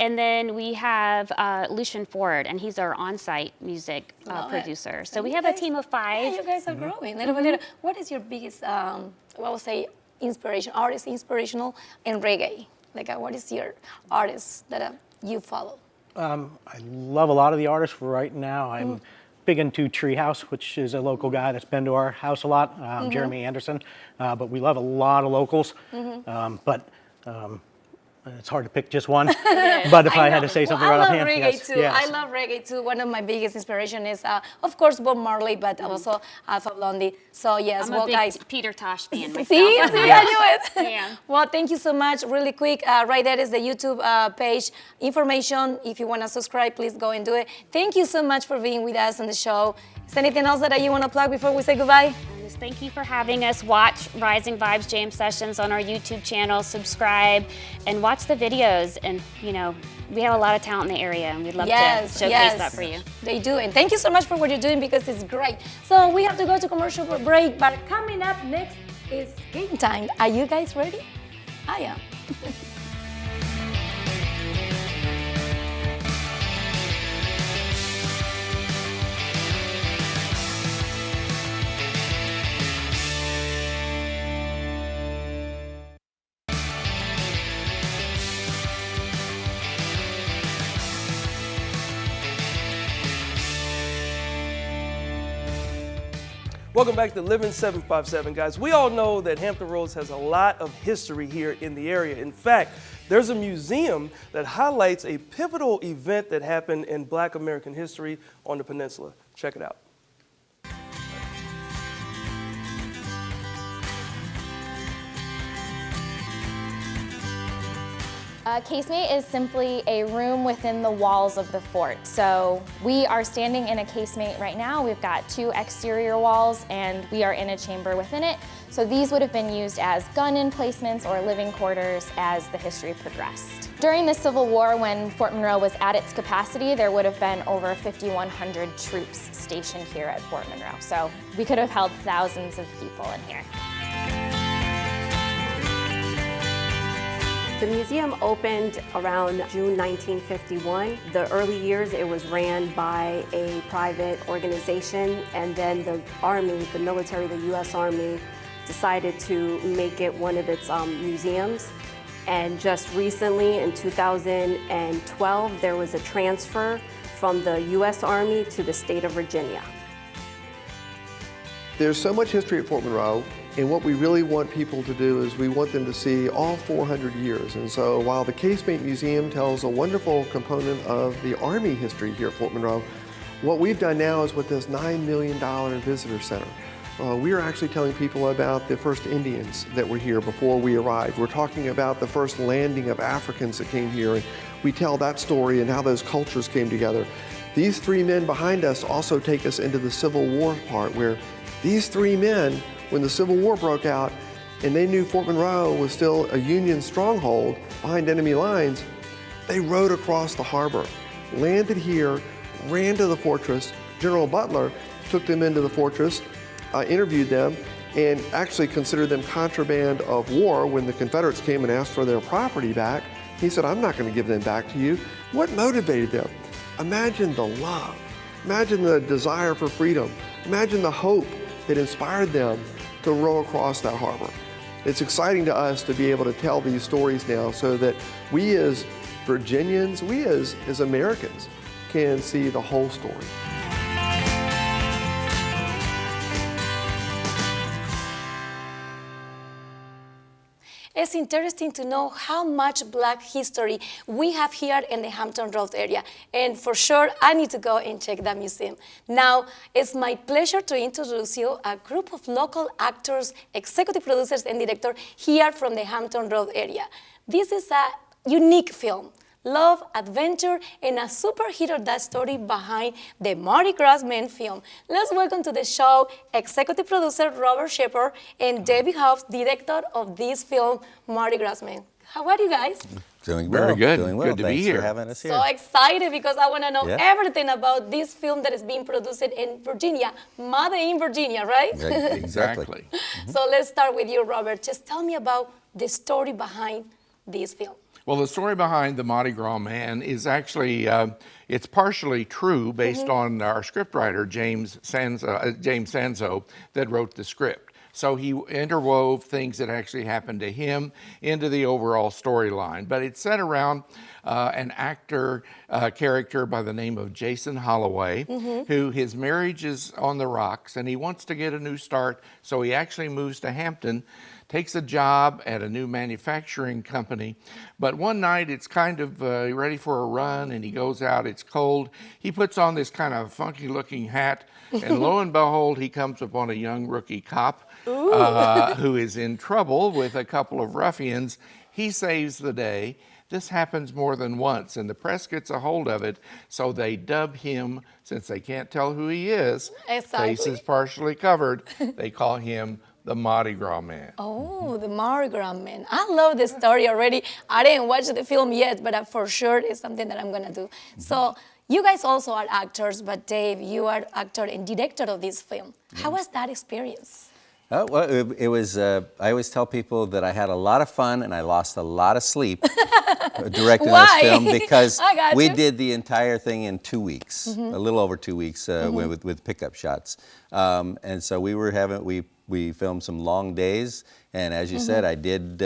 Speaker 11: And then we have Lucian Ford, and he's our on-site music producer. So we have a team of 5.
Speaker 2: Yeah, you guys are growing little by little. What is your biggest, I would say, artist inspirational in reggae? Like, what is your artist that you follow?
Speaker 12: I love a lot of the artists right now. I'm big into Treehouse, which is a local guy that's been to our house a lot, Jeremy Anderson. But we love a lot of locals. It's hard to pick just one, but if I had to say something right offhand, yes.
Speaker 2: I love reggae too. One of my biggest inspiration is, of course, Bob Marley, but also Alpha Blondie. So yes,
Speaker 11: I'm a big
Speaker 2: guys.
Speaker 11: Peter Tosh fan myself.
Speaker 2: See, I knew it.
Speaker 11: Yeah.
Speaker 2: Well, thank you so much. Really quick, right there is the YouTube page. Information, if you want to subscribe, please go and do it. Thank you so much for being with us on the show. Is there anything else that you want to plug before we say goodbye?
Speaker 11: Thank you for having us. Watch Rising Vibes Jam Sessions on our YouTube channel, subscribe, and watch the videos. And, we have a lot of talent in the area, and we'd love to showcase that for you.
Speaker 2: They do. And thank you so much for what you're doing, because it's great. So we have to go to commercial break, but coming up next is game time. Are you guys ready? I am.
Speaker 1: Welcome back to Living 757, guys. We all know that Hampton Roads has a lot of history here in the area. In fact, there's a museum that highlights a pivotal event that happened in Black American history on the peninsula. Check it out.
Speaker 13: A casemate is simply a room within the walls of the fort. So we are standing in a casemate right now. We've got 2 exterior walls and we are in a chamber within it. So these would have been used as gun emplacements or living quarters as the history progressed. During the Civil War, when Fort Monroe was at its capacity, there would have been over 5,100 troops stationed here at Fort Monroe. So we could have held thousands of people in here.
Speaker 14: The museum opened around June 1951. The early years it was ran by a private organization, and then the Army, the military, the U.S. Army, decided to make it one of its museums. And just recently, in 2012, there was a transfer from the U.S. Army to the state of Virginia.
Speaker 15: There's so much history at Fort Monroe, and what we really want people to do is we want them to see all 400 years. And so while the Casemate Museum tells a wonderful component of the Army history here at Fort Monroe, what we've done now is with this $9 million visitor center. We are actually telling people about the first Indians that were here before we arrived. We're talking about the first landing of Africans that came here, and we tell that story and how those cultures came together. These 3 men behind us also take us into the Civil War part, where these 3 men, when the Civil War broke out and they knew Fort Monroe was still a Union stronghold behind enemy lines, they rode across the harbor, landed here, ran to the fortress. General Butler took them into the fortress, interviewed them, and actually considered them contraband of war when the Confederates came and asked for their property back. He said, "I'm not going to give them back to you." What motivated them? Imagine the love, imagine the desire for freedom, imagine the hope that inspired them to row across that harbor. It's exciting to us to be able to tell these stories now so that we as Virginians, we as Americans can see the whole story.
Speaker 2: It's interesting to know how much Black history we have here in the Hampton Roads area. And for sure, I need to go and check that museum. Now, it's my pleasure to introduce you a group of local actors, executive producers, and directors here from the Hampton Roads area. This is a unique film. Love, adventure, and a superhero that story behind the Mardi Gras Men film. Let's welcome to the show executive producer Robert Shepard and David Hobbs, director of this film, Mardi Gras Men. How are you guys?
Speaker 16: Doing well.
Speaker 17: Very good.
Speaker 16: Doing well.
Speaker 17: Good to
Speaker 16: Thanks
Speaker 17: be here.
Speaker 16: for having us here.
Speaker 2: So excited because I want to know everything about this film that is being produced in Virginia, Made in Virginia, right?
Speaker 16: Yeah, exactly.
Speaker 2: So let's start with you, Robert. Just tell me about the story behind this film.
Speaker 17: Well, the story behind the Mardi Gras Man is actually, it's partially true based on our scriptwriter, James Sanzo, that wrote the script. So he interwove things that actually happened to him into the overall storyline. But it's set around an actor character by the name of Jason Holloway, who his marriage is on the rocks and he wants to get a new start. So he actually moves to Hampton, takes a job at a new manufacturing company. But one night it's kind of ready for a run and he goes out, it's cold. He puts on this kind of funky looking hat and lo and behold, he comes upon a young rookie cop who is in trouble with a couple of ruffians. He saves the day. This happens more than once and the press gets a hold of it. So they dub him, since they can't tell who he is, face is partially covered, they call him the Mardi Gras Man.
Speaker 2: Oh, the Mardi Gras Man. I love this story already. I didn't watch the film yet, but for sure it's something that I'm gonna do. So you guys also are actors, but Dave, you are actor and director of this film. How was that experience?
Speaker 16: Oh, well, it was, I always tell people that I had a lot of fun and I lost a lot of sleep directing this film because we did the entire thing in 2 weeks, a little over 2 weeks with pickup shots. And so we filmed some long days, and as you said, I did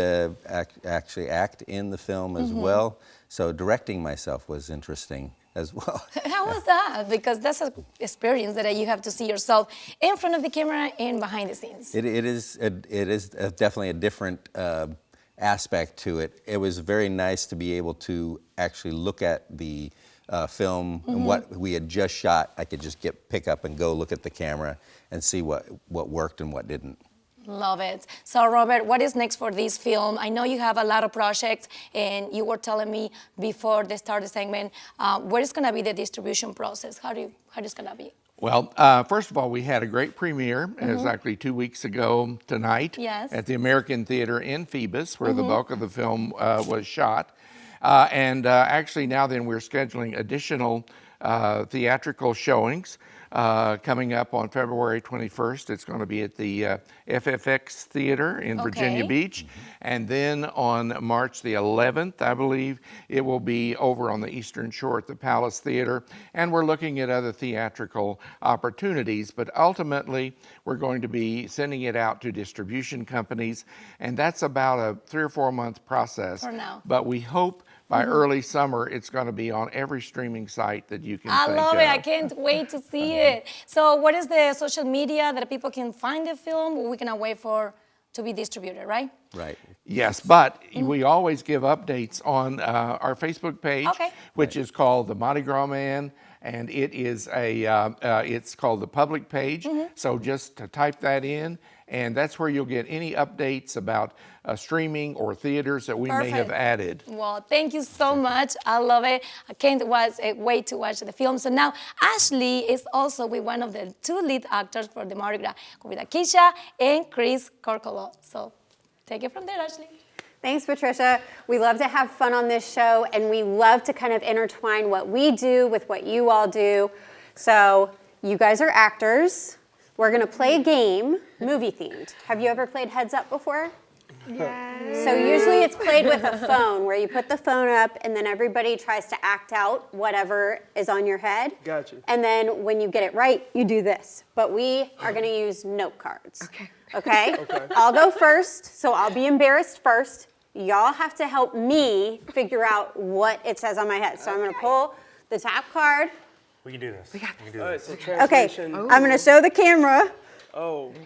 Speaker 16: actually act in the film as well. So directing myself was interesting as well.
Speaker 2: How was that? Because that's an experience that you have to see yourself in front of the camera and behind the scenes.
Speaker 16: It is definitely a different aspect to it. It was very nice to be able to actually look at the film and what we had just shot. I could just pick up and go look at the camera and see what worked and what didn't.
Speaker 2: Love it. So, Robert, what is next for this film? I know you have a lot of projects, and you were telling me before the start of the segment, where is going to be the distribution process? How is going to be?
Speaker 17: Well, first of all, we had a great premiere, exactly 2 weeks ago tonight, at the American Theater in Phoebus, where the bulk of the film was shot. Actually now then we're scheduling additional theatrical showings coming up on February 21st. It's going to be at the FFX Theater in Virginia Beach. And then on March the 11th, I believe, it will be over on the Eastern Shore at the Palace Theater. And we're looking at other theatrical opportunities. But ultimately, we're going to be sending it out to distribution companies. And that's about a 3 or 4 month process.
Speaker 2: For now.
Speaker 17: But we hope by early summer, it's going to be on every streaming site that you can
Speaker 2: I
Speaker 17: think
Speaker 2: love
Speaker 17: of.
Speaker 2: it. I can't wait to see it. So what is the social media that people can find the film? We cannot wait for to be distributed, right?
Speaker 16: Right.
Speaker 17: Yes, but we always give updates on our Facebook page, which is called The Mardi Gras Man, and it is it's called the public page. So just to type that in, and that's where you'll get any updates about streaming or theaters that we may have added.
Speaker 2: Well, thank you so much. I love it. I can't wait to watch the film. So now Ashley is also with one of the 2 lead actors for the Mardi Gras, with Keisha and Chris Corcolo. So take it from there, Ashley.
Speaker 3: Thanks, Patricia. We love to have fun on this show, and we love to kind of intertwine what we do with what you all do. So you guys are actors. We're going to play a game, movie themed. Have you ever played Heads Up before?
Speaker 4: Yes.
Speaker 3: So usually it's played with a phone, where you put the phone up and then everybody tries to act out whatever is on your head.
Speaker 1: Gotcha.
Speaker 3: And then when you get it right, you do this. But we are going to use note cards. Okay? I'll go first, so I'll be embarrassed first. Y'all have to help me figure out what it says on my head. So I'm going to pull the top card.
Speaker 12: We can do this. We
Speaker 1: All right, so
Speaker 3: Okay,
Speaker 1: translation.
Speaker 3: I'm going to show the camera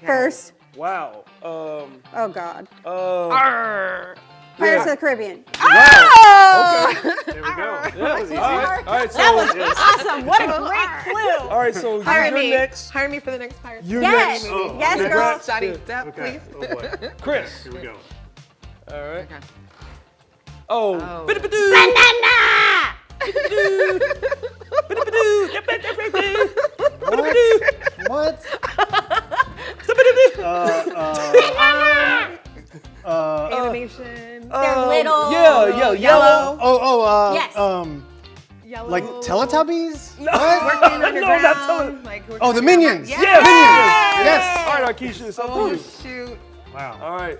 Speaker 3: first.
Speaker 1: Wow.
Speaker 3: Oh, God.
Speaker 1: Yeah.
Speaker 3: Pirates of the Caribbean.
Speaker 1: Oh! Okay. There we go. Yeah. All right, so
Speaker 3: that was awesome. What a great clue.
Speaker 1: All right, so
Speaker 18: Hire
Speaker 1: you're
Speaker 18: me.
Speaker 1: next.
Speaker 18: Hire me for the next Pirates.
Speaker 1: You're
Speaker 3: Yes.
Speaker 1: next.
Speaker 3: Oh, yes, girl.
Speaker 1: Congrats.
Speaker 18: Johnny
Speaker 1: Yeah.
Speaker 18: Depp,
Speaker 12: Okay.
Speaker 18: please.
Speaker 12: Oh boy.
Speaker 1: Chris.
Speaker 12: Here we go.
Speaker 1: All right.
Speaker 18: Okay.
Speaker 1: Oh.
Speaker 12: What?
Speaker 18: Animation.
Speaker 3: They're little.
Speaker 1: Yeah, yellow.
Speaker 3: Yes.
Speaker 18: Yellow.
Speaker 12: Like Teletubbies?
Speaker 1: No.
Speaker 18: Working
Speaker 1: No,
Speaker 18: underground.
Speaker 1: not Teletubbies.
Speaker 18: Like
Speaker 12: Oh, the Minions.
Speaker 18: Yeah.
Speaker 1: Yeah,
Speaker 12: Yes.
Speaker 1: All right, Keisha, it's up to
Speaker 18: Oh,
Speaker 1: you.
Speaker 18: shoot.
Speaker 12: Wow.
Speaker 1: All right.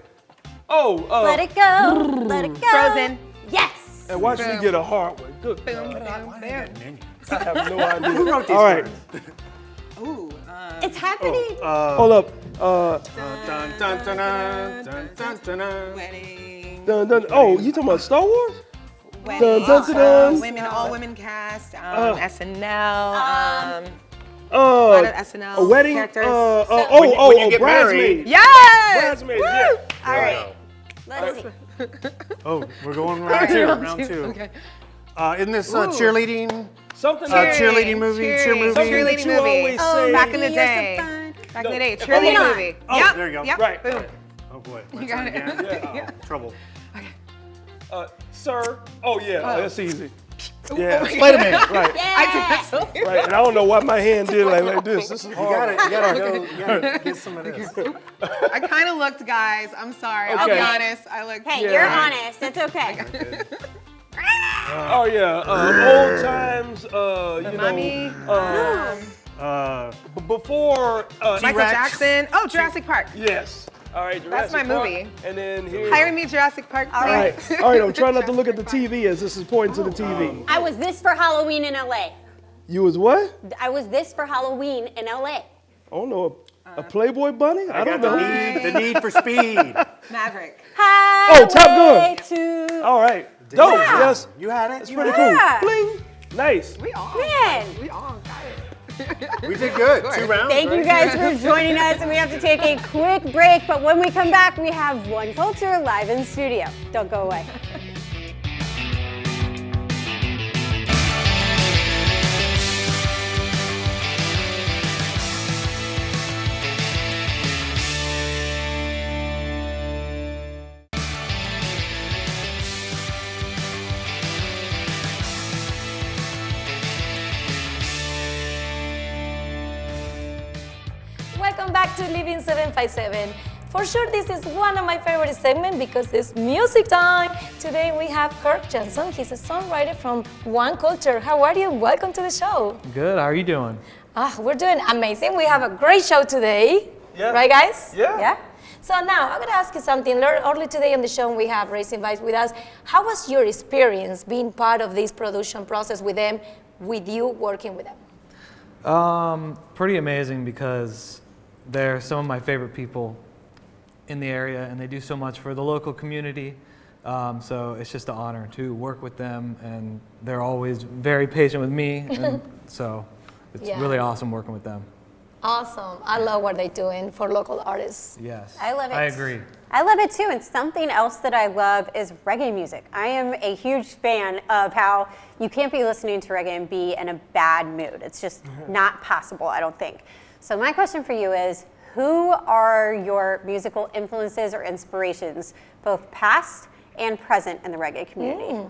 Speaker 1: Oh,
Speaker 3: Let it go. Let it go.
Speaker 18: Frozen.
Speaker 3: Yes.
Speaker 1: and watch me
Speaker 18: Boom.
Speaker 1: get a hard one. Good.
Speaker 18: Boom,
Speaker 1: God.
Speaker 18: boom, boom.
Speaker 1: I have no idea.
Speaker 12: Who wrote these
Speaker 1: All right.
Speaker 12: cards?
Speaker 18: Ooh.
Speaker 3: It's happening.
Speaker 1: Hold up.
Speaker 12: Dun, dun, dun, dun, dun, dun, dun, dun.
Speaker 18: Wedding.
Speaker 1: Dun, dun. Oh, you talking about Star Wars?
Speaker 18: Wedding.
Speaker 1: Dun, dun, dun.
Speaker 18: Women, all women cast. SNL. A
Speaker 1: Oh,
Speaker 18: lot of SNL
Speaker 1: a wedding.
Speaker 18: characters.
Speaker 12: when you get married.
Speaker 1: bridesmaids.
Speaker 18: Yes.
Speaker 1: Bridesmaids. Yeah.
Speaker 3: All right. Let's see.
Speaker 12: Oh, we're going round two. Round two.
Speaker 18: Okay.
Speaker 12: Isn't this cheerleading?
Speaker 1: Something
Speaker 12: Cheerleading movie? Cheer movie?
Speaker 1: Something that
Speaker 18: Cheerleading
Speaker 1: you
Speaker 18: movie.
Speaker 1: always
Speaker 3: Oh,
Speaker 1: say.
Speaker 18: Back in the
Speaker 3: Years of
Speaker 18: day.
Speaker 3: fun.
Speaker 18: Back in the day.
Speaker 1: No,
Speaker 18: Cheerleading
Speaker 3: on.
Speaker 18: movie.
Speaker 12: Oh,
Speaker 18: Yep.
Speaker 12: there you go.
Speaker 18: Yep.
Speaker 1: Right.
Speaker 18: Boom.
Speaker 12: Oh boy.
Speaker 18: You
Speaker 12: My
Speaker 18: got
Speaker 12: turn
Speaker 18: it.
Speaker 12: again?
Speaker 1: Yeah.
Speaker 12: Trouble.
Speaker 1: Sir. Oh yeah. Oh, that's easy. Yeah.
Speaker 12: Wait a minute.
Speaker 1: Right.
Speaker 3: Yeah.
Speaker 1: Right. And I don't know why my hand did like this. This is
Speaker 12: You
Speaker 1: hard.
Speaker 12: gotta get some of this.
Speaker 18: I kind of looked, guys. I'm sorry. I'll be
Speaker 1: Okay.
Speaker 18: honest. I looked.
Speaker 3: Hey,
Speaker 1: Yeah.
Speaker 3: you're honest. It's okay.
Speaker 1: Oh yeah. Old times. You
Speaker 18: Mommy.
Speaker 1: know. Before.
Speaker 18: Michael
Speaker 12: T-Rex.
Speaker 18: Jackson. Oh, Jurassic Park.
Speaker 1: Yes. All right.
Speaker 18: That's my
Speaker 1: Jurassic Park.
Speaker 18: movie.
Speaker 1: And then here.
Speaker 18: Hire me, Jurassic Park, please.
Speaker 1: All right. All right. I'm trying not to look at the TV as this is pointing to the TV.
Speaker 3: I was this for Halloween in LA.
Speaker 1: You was what?
Speaker 3: I was this for Halloween in LA.
Speaker 1: I don't know. A Playboy bunny? I don't know.
Speaker 12: The need for speed.
Speaker 18: Maverick.
Speaker 3: Highway
Speaker 1: Top Gun.
Speaker 3: to
Speaker 1: All right. Dope.
Speaker 3: Yeah.
Speaker 1: Yes.
Speaker 12: You had it.
Speaker 1: It's pretty
Speaker 3: Yeah.
Speaker 1: cool. Bling. Nice.
Speaker 18: We all.
Speaker 3: Man.
Speaker 18: We all got it.
Speaker 12: We did good. 2 rounds.
Speaker 3: Thank you guys for joining us, and we have to take a quick break, but when we come back, we have One Culture live in studio. Don't go away.
Speaker 2: back to Living 757. For sure, this is one of my favorite segments because it's music time. Today we have Kirk Johnson. He's a songwriter from One Culture. How are you? Welcome to the show.
Speaker 19: Good. How are you doing?
Speaker 2: We're doing amazing. We have a great show today.
Speaker 1: Yeah.
Speaker 2: Right, guys?
Speaker 1: Yeah.
Speaker 2: So now I'm going to ask you something. Early today on the show, we have Racing Vibes with us. How was your experience being part of this production process with them, with you working with them?
Speaker 19: Pretty amazing because they're some of my favorite people in the area, and they do so much for the local community. So it's just an honor to work with them, and they're always very patient with me. And so it's really awesome working with them.
Speaker 2: Awesome. I love what they're doing for local artists.
Speaker 19: Yes.
Speaker 3: I love it.
Speaker 19: I agree.
Speaker 3: I love it too, and something else that I love is reggae music. I am a huge fan of how you can't be listening to reggae and be in a bad mood. It's just not possible, I don't think. So my question for you is, who are your musical influences or inspirations, both past and present in the reggae community?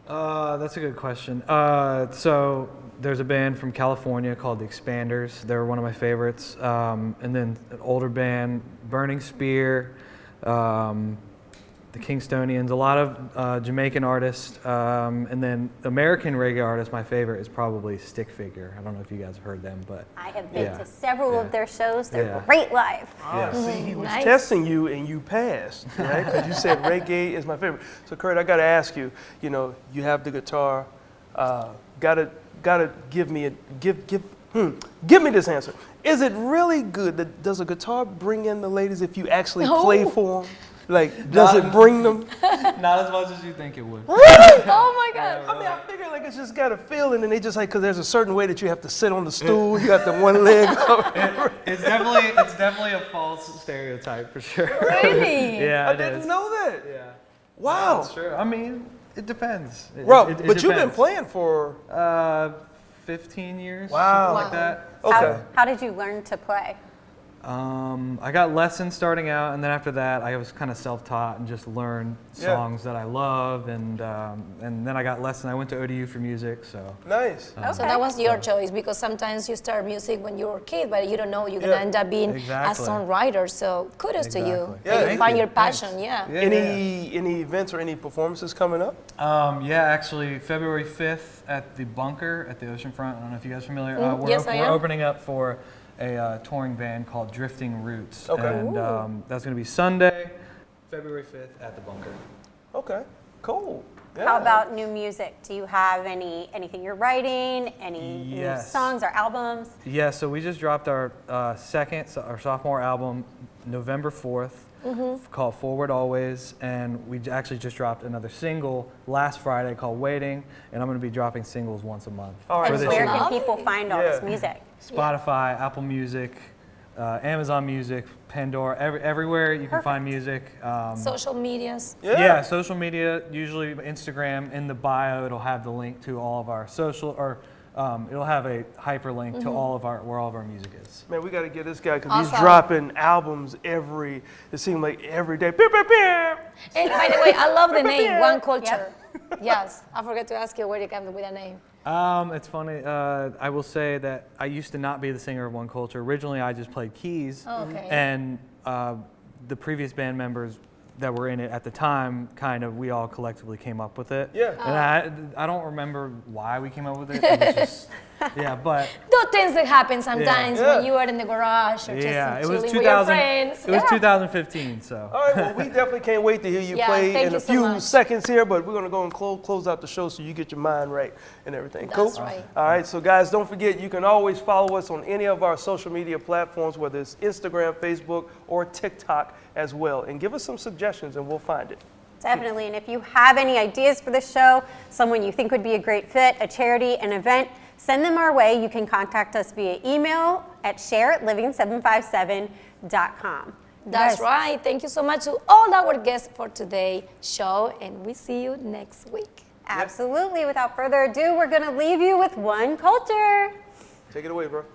Speaker 19: That's a good question. So there's a band from California called the Expanders. They're one of my favorites. And then an older band, Burning Spear, the Kingstonians, a lot of Jamaican artists. And then American reggae artist, my favorite is probably Stick Figure. I don't know if you guys have heard them, but
Speaker 3: I have been to several of their shows. They're
Speaker 19: Yeah.
Speaker 3: great live.
Speaker 1: See, he was testing you and you passed, right? Because you said reggae is my favorite. So Kurt, I got to ask you, you have the guitar, gotta give me give me this answer. Is it really good? Does a guitar bring in the ladies if you actually play for them? Like, does it bring them?
Speaker 19: not as much as you think it would.
Speaker 1: Really?
Speaker 2: Oh my God.
Speaker 1: I mean, I figure like it's just got a feeling, and they just like, because there's a certain way that you have to sit on the stool. You got the one leg up.
Speaker 19: It's definitely a false stereotype for sure.
Speaker 2: Really?
Speaker 19: Yeah,
Speaker 1: I
Speaker 19: it
Speaker 1: didn't
Speaker 19: is.
Speaker 1: know that.
Speaker 19: Yeah.
Speaker 1: Wow.
Speaker 19: That's true. I mean, it depends.
Speaker 1: Bro,
Speaker 19: It
Speaker 1: but you've been
Speaker 19: depends.
Speaker 1: playing for
Speaker 19: 15 years.
Speaker 1: Wow.
Speaker 19: Something like that.
Speaker 1: Okay.
Speaker 3: How did you learn to play?
Speaker 19: I got lessons starting out, and then after that, I was kind of self-taught and just learned songs that I love, and then I got lessons. I went to ODU for music, so.
Speaker 1: Nice.
Speaker 2: So that was your choice, because sometimes you start music when you're a kid, but you don't know you're gonna end up being a songwriter. So kudos to you.
Speaker 1: Yeah,
Speaker 2: that you find your
Speaker 19: Thanks.
Speaker 2: passion. Yeah.
Speaker 1: Any events or any performances coming up?
Speaker 19: Yeah, actually, February 5th at the Bunker at the Oceanfront. I don't know if you guys are familiar.
Speaker 2: Yes, I
Speaker 19: we're
Speaker 2: am.
Speaker 19: opening up for a touring band called Drifting Roots.
Speaker 1: Okay.
Speaker 19: And that's going to be Sunday, February 5th at the Bunker.
Speaker 1: Okay, cool. Yeah.
Speaker 3: How about new music? Do you have anything you're writing? Any new songs or albums?
Speaker 19: Yeah, so we just dropped our our sophomore album November 4th. Called Forward Always, and we actually just dropped another single last Friday called Waiting, and I'm going to be dropping singles once a month.
Speaker 1: All right,
Speaker 3: And
Speaker 1: so
Speaker 3: where can people find all this music?
Speaker 19: Spotify, Apple Music, Amazon Music, Pandora, everywhere you can find music.
Speaker 2: Social medias.
Speaker 19: Yeah, social media, usually Instagram. In the bio, it'll have the link to all of our social, or it'll have a hyperlink to all of where all of our music is.
Speaker 1: Man, we got to get this guy because he's dropping albums it seems like every day. Beep, beep, beep.
Speaker 2: And by the way, I love the name One Culture. Yes, I forgot to ask you where you came with that name.
Speaker 19: It's funny. I will say that I used to not be the singer of One Culture. Originally, I just played keys, and the previous band members that were in it at the time, we all collectively came up with it.
Speaker 1: Yeah.
Speaker 19: And I don't remember why we came up with it. It was just, but.
Speaker 2: Those things that happen sometimes when you are in the garage or just chilling with your friends.
Speaker 19: It was 2015, so.
Speaker 1: All right, well, we definitely can't wait to hear you play
Speaker 2: thank
Speaker 1: in
Speaker 2: you
Speaker 1: a
Speaker 2: so
Speaker 1: few
Speaker 2: much.
Speaker 1: seconds here, but we're going to go and close out the show so you get your mind right and everything. Cool?
Speaker 2: That's right.
Speaker 1: All right, so guys, don't forget, you can always follow us on any of our social media platforms, whether it's Instagram, Facebook, or TikTok as well. And give us some suggestions and we'll find it.
Speaker 3: Definitely. And if you have any ideas for the show, someone you think would be a great fit, a charity, an event, send them our way. You can contact us via email at share@living757.com.
Speaker 2: That's right. Thank you so much to all our guests for today's show, and we see you next week.
Speaker 3: Absolutely. Without further ado, we're going to leave you with One Culture.
Speaker 1: Take it away, bro.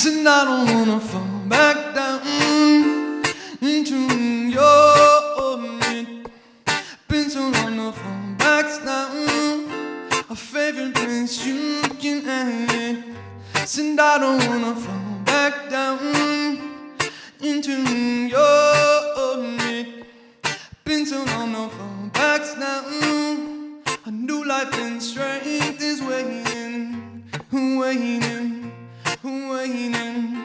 Speaker 20: and I don't wanna fall back down into your net. Been so long to fall back down. A favorite place you can have it. And I don't wanna fall back down into your net. Been so long to fall back down. A new life and strength is waiting, waiting, waiting.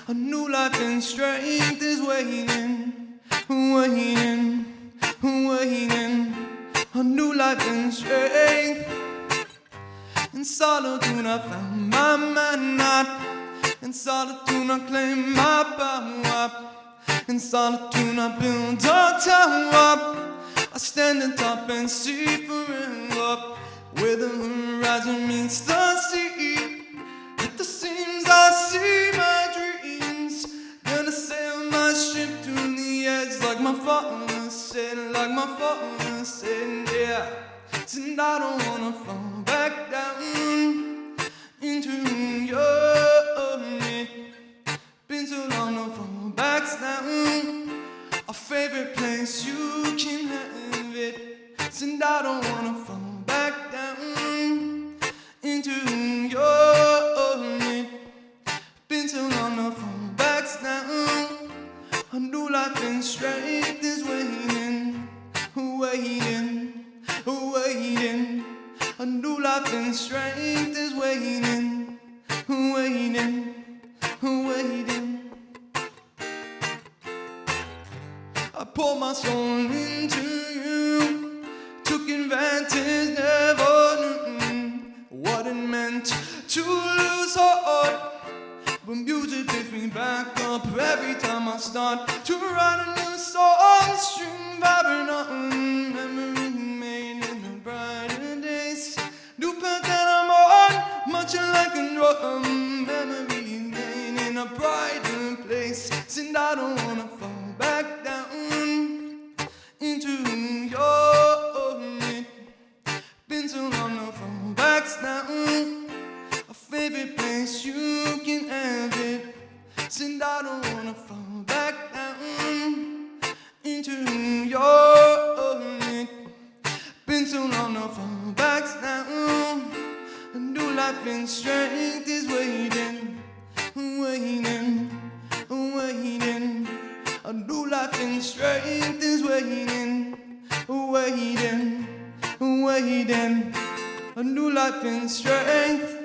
Speaker 20: A new life and strength is waiting, waiting, waiting. A new life and strength. In solitude I found my man. In solitude I claim my power. In solitude I build a tower. I stand atop and see forever, where the horizon meets the sea. At the seams I see my dreams. Gonna sail my ship to the edge like my father said, like my father said, yeah. And I don't wanna fall back down into your net. Been so long to fall back down. A favorite place you can have it. And I don't wanna fall back down into your net. Been so long to fall back down. A new life and strength is waiting, waiting, waiting. A new life and strength is waiting, waiting, waiting. I poured my soul into you, took advantage, never knew what it meant to lose heart. But music picks me back up every time I start to write a new song. String vibrant on, memory made in the brighter days. New path that I'm on, much like a drum. Memory made in a brighter place. And I don't wanna fall back down into your net. Been so long to fall back down. A favorite place you can have it. And I don't wanna fall back down into your net. Been so long to fall back down. A new life and strength is waiting, waiting, waiting. A new life and strength is waiting, waiting, waiting. A new life and strength.